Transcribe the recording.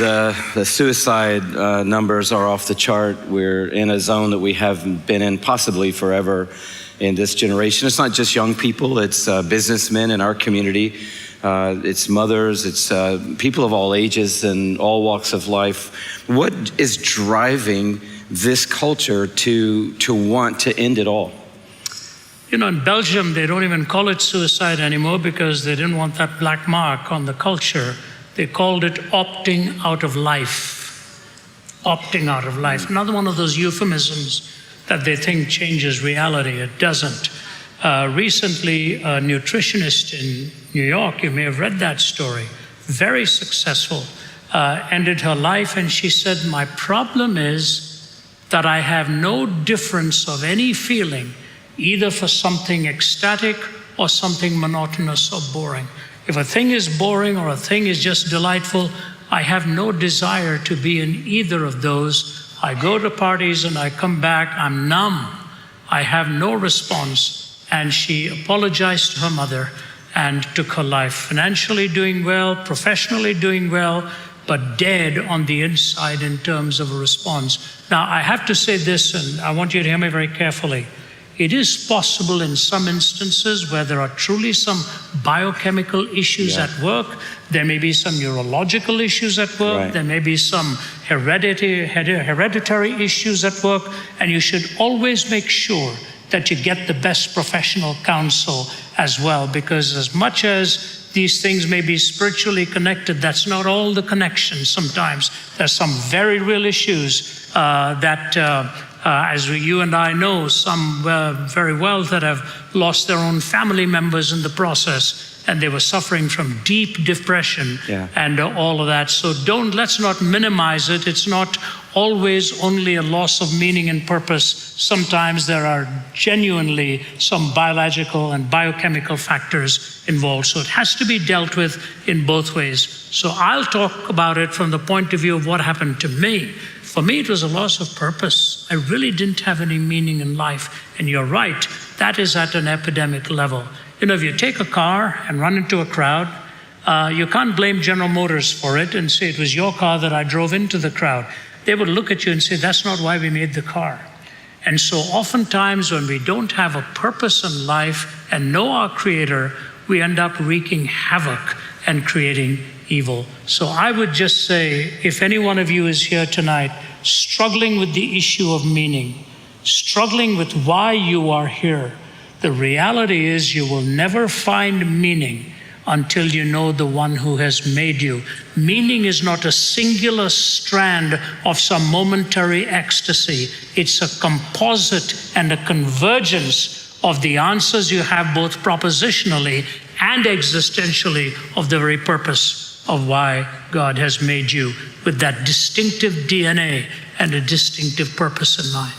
the suicide numbers are off the chart. We're in a zone that we haven't been in possibly forever in this generation. It's not just young people, it's businessmen in our community. It's mothers, it's people of all ages and all walks of life. What is driving this culture to want to end it all? You know, in Belgium, they don't even call it suicide anymore because they didn't want that black mark on the culture. They called it opting out of life. Opting out of life. Another one of those euphemisms that they think changes reality. It doesn't. Recently, a nutritionist in New York, you may have read that story, very successful, ended her life, and she said, "My problem is that I have no difference of any feeling, either for something ecstatic or something monotonous or boring. If a thing is boring or a thing is just delightful, I have no desire to be in either of those. I go to parties and I come back, I'm numb. I have no response." And she apologized to her mother and took her life. Financially doing well, professionally doing well, but dead on the inside in terms of a response. Now, I have to say this, and I want you to hear me very carefully. It is possible in some instances where there are truly some biochemical issues at work. There may be some neurological issues at work. Right. There may be some hereditary issues at work. And you should always make sure that you get the best professional counsel as well, because as much as these things may be spiritually connected, that's not all the connection. Sometimes there's some very real issues that as you and I know, some very well that have lost their own family members in the process, and they were suffering from deep depression and all of that. So let's not minimize it. It's not always only a loss of meaning and purpose. Sometimes there are genuinely some biological and biochemical factors involved. So it has to be dealt with in both ways. So I'll talk about it from the point of view of what happened to me. For me, it was a loss of purpose. I really didn't have any meaning in life. And you're right, that is at an epidemic level. You know, if you take a car and run into a crowd, you can't blame General Motors for it and say it was your car that I drove into the crowd. They would look at you and say, that's not why we made the car. And so oftentimes when we don't have a purpose in life and know our Creator, we end up wreaking havoc and creating evil. So I would just say, if any one of you is here tonight struggling with the issue of meaning, struggling with why you are here, the reality is you will never find meaning until you know the one who has made you. Meaning is not a singular strand of some momentary ecstasy. It's a composite and a convergence of the answers you have both propositionally and existentially of the very purpose of why God has made you, with that distinctive DNA and a distinctive purpose in mind.